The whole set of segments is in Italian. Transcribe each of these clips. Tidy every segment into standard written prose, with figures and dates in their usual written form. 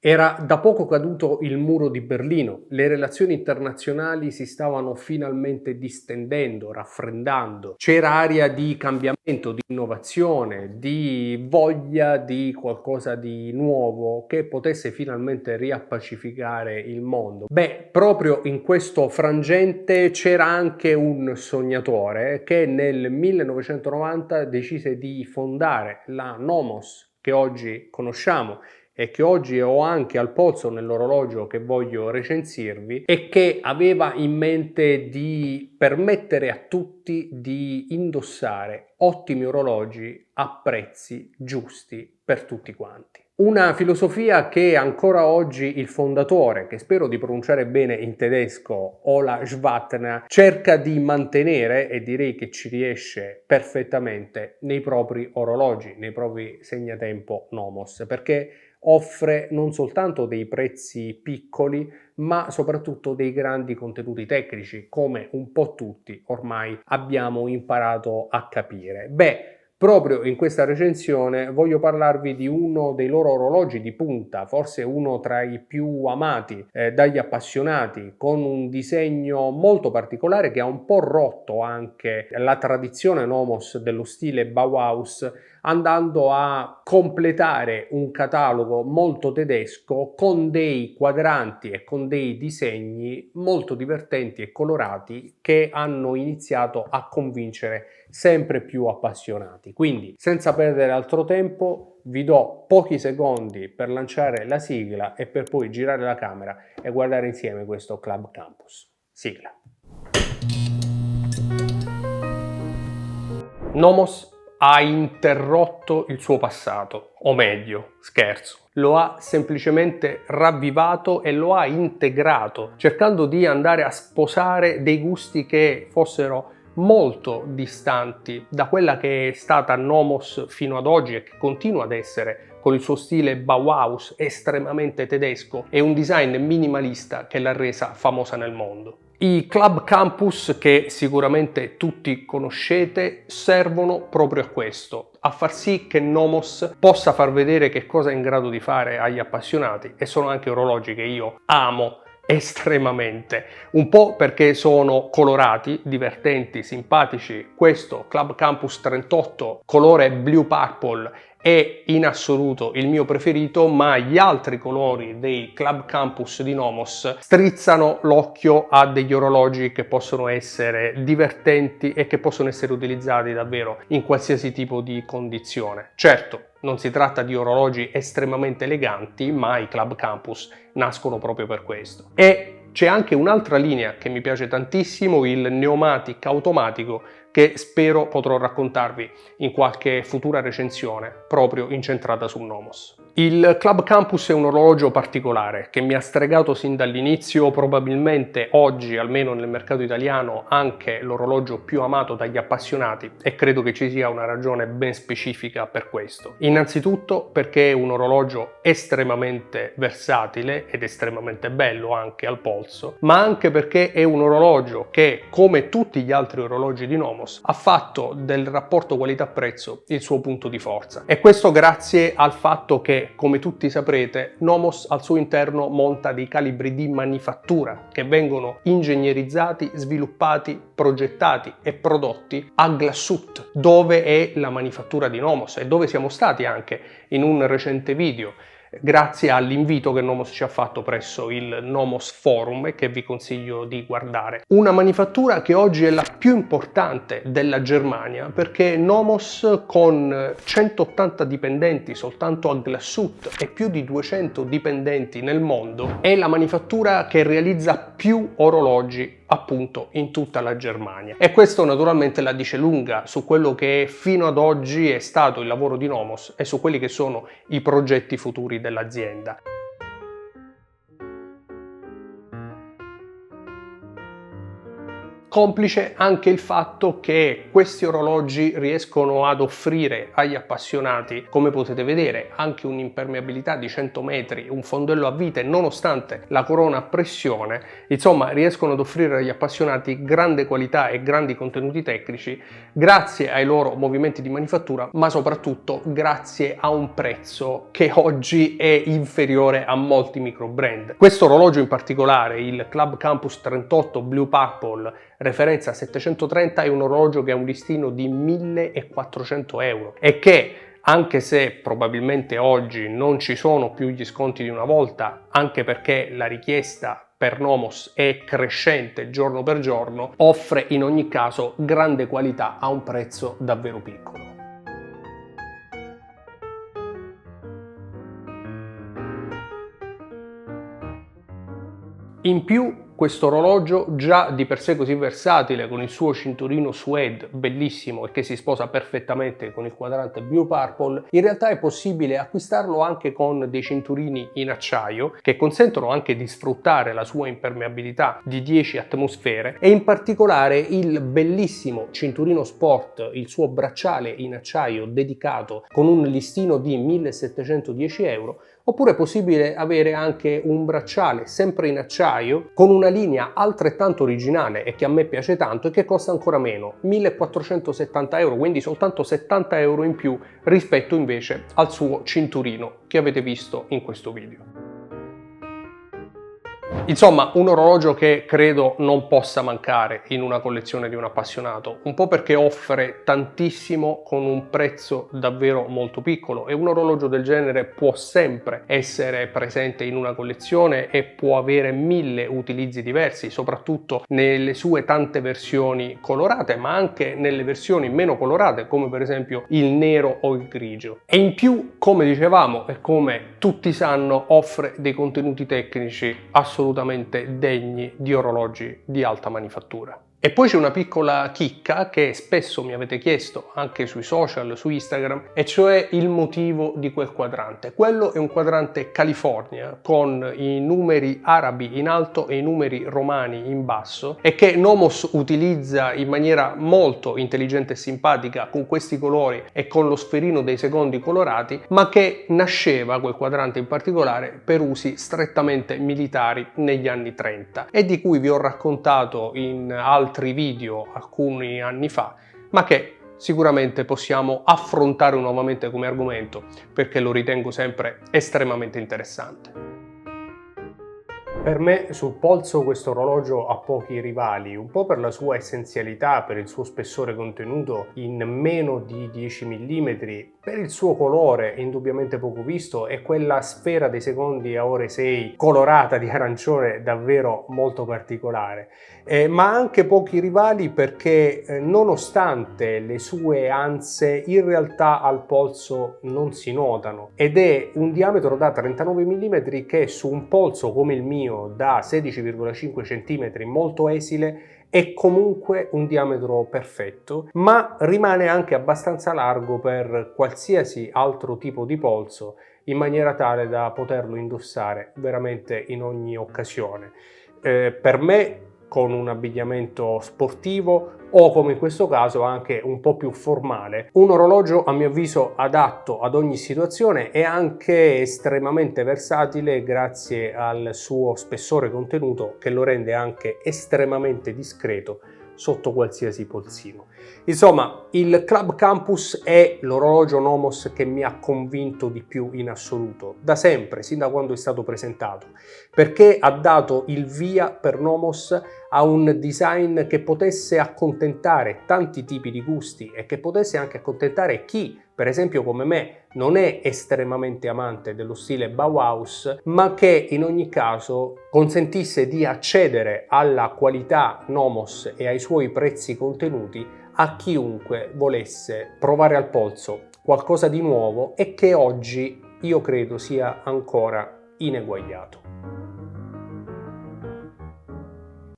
Era da poco caduto il muro di Berlino, le relazioni internazionali si stavano finalmente distendendo, raffreddando, c'era aria di cambiamento, di innovazione, di voglia di qualcosa di nuovo che potesse finalmente riappacificare il mondo. Beh, proprio in questo frangente c'era anche un sognatore che nel 1990 decise di fondare la Nomos, che oggi conosciamo e che oggi ho anche al polso nell'orologio che voglio recensirvi, e che aveva in mente di permettere a tutti di indossare ottimi orologi a prezzi giusti per tutti quanti. Una filosofia che ancora oggi il fondatore, che spero di pronunciare bene in tedesco, Ola Schwatner, cerca di mantenere, e direi che ci riesce perfettamente, nei propri orologi, nei propri segnatempo Nomos, perché offre non soltanto dei prezzi piccoli, ma soprattutto dei grandi contenuti tecnici, come un po' tutti ormai abbiamo imparato a capire. Beh, proprio in questa recensione voglio parlarvi di uno dei loro orologi di punta, forse uno tra i più amati dagli appassionati, con un disegno molto particolare che ha un po' rotto anche la tradizione Nomos dello stile Bauhaus, andando a completare un catalogo molto tedesco con dei quadranti e con dei disegni molto divertenti e colorati che hanno iniziato a convincere sempre più appassionati. Quindi, senza perdere altro tempo, vi do pochi secondi per lanciare la sigla e per poi girare la camera e guardare insieme questo Club Campus. Sigla. Nomos ha interrotto il suo passato, o meglio, scherzo, lo ha semplicemente ravvivato e lo ha integrato, cercando di andare a sposare dei gusti che fossero molto distanti da quella che è stata Nomos fino ad oggi e che continua ad essere, con il suo stile Bauhaus estremamente tedesco e un design minimalista che l'ha resa famosa nel mondo. I Club Campus, che sicuramente tutti conoscete, servono proprio a questo, a far sì che Nomos possa far vedere che cosa è in grado di fare agli appassionati, e sono anche orologi che io amo estremamente, un po' perché sono colorati, divertenti, simpatici. Questo Club Campus 38 colore blue purple è in assoluto il mio preferito, ma gli altri colori dei Club Campus di Nomos strizzano l'occhio a degli orologi che possono essere divertenti e che possono essere utilizzati davvero in qualsiasi tipo di condizione. Certo, non si tratta di orologi estremamente eleganti, ma i Club Campus nascono proprio per questo. E c'è anche un'altra linea che mi piace tantissimo, il Neomatic automatico, che spero potrò raccontarvi in qualche futura recensione proprio incentrata su Nomos. Il Club Campus è un orologio particolare che mi ha stregato sin dall'inizio, probabilmente oggi, almeno nel mercato italiano, anche l'orologio più amato dagli appassionati, e credo che ci sia una ragione ben specifica per questo. Innanzitutto perché è un orologio estremamente versatile ed estremamente bello anche al polso, ma anche perché è un orologio che, come tutti gli altri orologi di Nomos, ha fatto del rapporto qualità-prezzo il suo punto di forza. E questo grazie al fatto che, come tutti saprete, Nomos al suo interno monta dei calibri di manifattura che vengono ingegnerizzati, sviluppati, progettati e prodotti a Glassut, dove è la manifattura di Nomos e dove siamo stati anche in un recente video, grazie all'invito che Nomos ci ha fatto presso il Nomos Forum e che vi consiglio di guardare. Una manifattura che oggi è la più importante della Germania, perché Nomos, con 180 dipendenti soltanto a Glassut e più di 200 dipendenti nel mondo, è la manifattura che realizza più orologi appunto in tutta la Germania. E questo naturalmente la dice lunga su quello che fino ad oggi è stato il lavoro di Nomos e su quelli che sono i progetti futuri dell'azienda. complice anche il fatto che questi orologi riescono ad offrire agli appassionati, come potete vedere, anche un'impermeabilità di 100 metri, un fondello a vite nonostante la corona a pressione. Insomma, riescono ad offrire agli appassionati grande qualità e grandi contenuti tecnici grazie ai loro movimenti di manifattura, ma soprattutto grazie a un prezzo che oggi è inferiore a molti micro brand. Questo orologio in particolare, il Club Campus 38 Blue Purple referenza 730, è un orologio che ha un listino di 1.400 euro e che, anche se probabilmente oggi non ci sono più gli sconti di una volta, anche perché la richiesta per Nomos è crescente giorno per giorno, offre in ogni caso grande qualità a un prezzo davvero piccolo. In più, questo orologio, già di per sé così versatile, con il suo cinturino suede bellissimo e che si sposa perfettamente con il quadrante Blue Purple, in realtà è possibile acquistarlo anche con dei cinturini in acciaio che consentono anche di sfruttare la sua impermeabilità di 10 atmosfere, e in particolare il bellissimo cinturino sport, il suo bracciale in acciaio dedicato con un listino di 1.710 euro. Oppure è possibile avere anche un bracciale sempre in acciaio con una linea altrettanto originale e che a me piace tanto e che costa ancora meno, 1.470 euro, quindi soltanto 70 euro in più rispetto invece al suo cinturino che avete visto in questo video. Insomma, un orologio che credo non possa mancare in una collezione di un appassionato, un po' perché offre tantissimo con un prezzo davvero molto piccolo, e un orologio del genere può sempre essere presente in una collezione e può avere 1000 utilizzi diversi, soprattutto nelle sue tante versioni colorate, ma anche nelle versioni meno colorate, come per esempio il nero o il grigio. E in più, come dicevamo e come tutti sanno, offre dei contenuti tecnici assolutamente degni di orologi di alta manifattura. E poi c'è una piccola chicca che spesso mi avete chiesto anche sui social, su Instagram, e cioè il motivo di quel quadrante. Quello è un quadrante California con i numeri arabi in alto e i numeri romani in basso, e che Nomos utilizza in maniera molto intelligente e simpatica con questi colori e con lo sferino dei secondi colorati, ma che nasceva, quel quadrante in particolare, per usi strettamente militari negli anni 30 e di cui vi ho raccontato in altri video alcuni anni fa, ma che sicuramente possiamo affrontare nuovamente come argomento perché lo ritengo sempre estremamente interessante. Per me sul polso questo orologio ha pochi rivali, un po' per la sua essenzialità, per il suo spessore contenuto in meno di 10 mm, per il suo colore indubbiamente poco visto e quella sfera dei secondi a ore 6 colorata di arancione davvero molto particolare, ma anche pochi rivali perché nonostante le sue anse in realtà al polso non si notano, ed è un diametro da 39 mm che su un polso come il mio da 16,5 cm molto esile è comunque un diametro perfetto, ma rimane anche abbastanza largo per qualsiasi altro tipo di polso, in maniera tale da poterlo indossare veramente in ogni occasione. Per me, con un abbigliamento sportivo o, come in questo caso, anche un po' più formale. Un orologio a mio avviso adatto ad ogni situazione e anche estremamente versatile grazie al suo spessore contenuto che lo rende anche estremamente discreto sotto qualsiasi polsino. Insomma, il Club Campus è l'orologio Nomos che mi ha convinto di più in assoluto, da sempre, sin da quando è stato presentato, perché ha dato il via per Nomos a un design che potesse accontentare tanti tipi di gusti e che potesse anche accontentare chi, per esempio come me, non è estremamente amante dello stile Bauhaus, ma che in ogni caso consentisse di accedere alla qualità Nomos e ai suoi prezzi contenuti a chiunque volesse provare al polso qualcosa di nuovo e che oggi io credo sia ancora ineguagliato.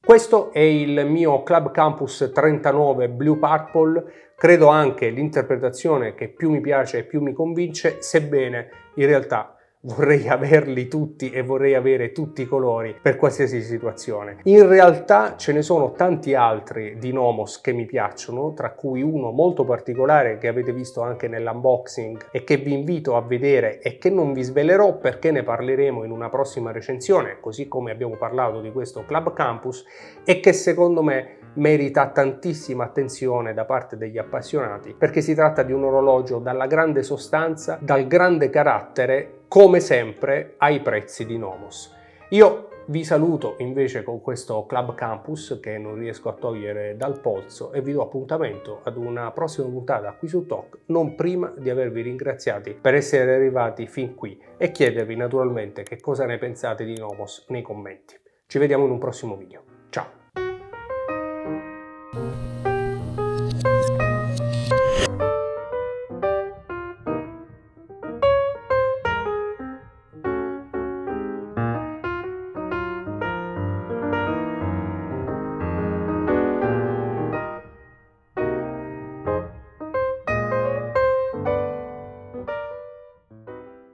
Questo è il mio Club Campus 39 Blue Purple, credo anche l'interpretazione che più mi piace e più mi convince, sebbene in realtà vorrei averli tutti e vorrei avere tutti i colori per qualsiasi situazione. In realtà ce ne sono tanti altri di Nomos che mi piacciono, tra cui uno molto particolare che avete visto anche nell'unboxing e che vi invito a vedere e che non vi svelerò perché ne parleremo in una prossima recensione, così come abbiamo parlato di questo Club Campus, e che secondo me merita tantissima attenzione da parte degli appassionati, perché si tratta di un orologio dalla grande sostanza, dal grande carattere, come sempre ai prezzi di Nomos. Io vi saluto invece con questo Club Campus che non riesco a togliere dal polso e vi do appuntamento ad una prossima puntata qui su Talk, non prima di avervi ringraziati per essere arrivati fin qui e chiedervi naturalmente che cosa ne pensate di Nomos nei commenti. Ci vediamo in un prossimo video. Ciao!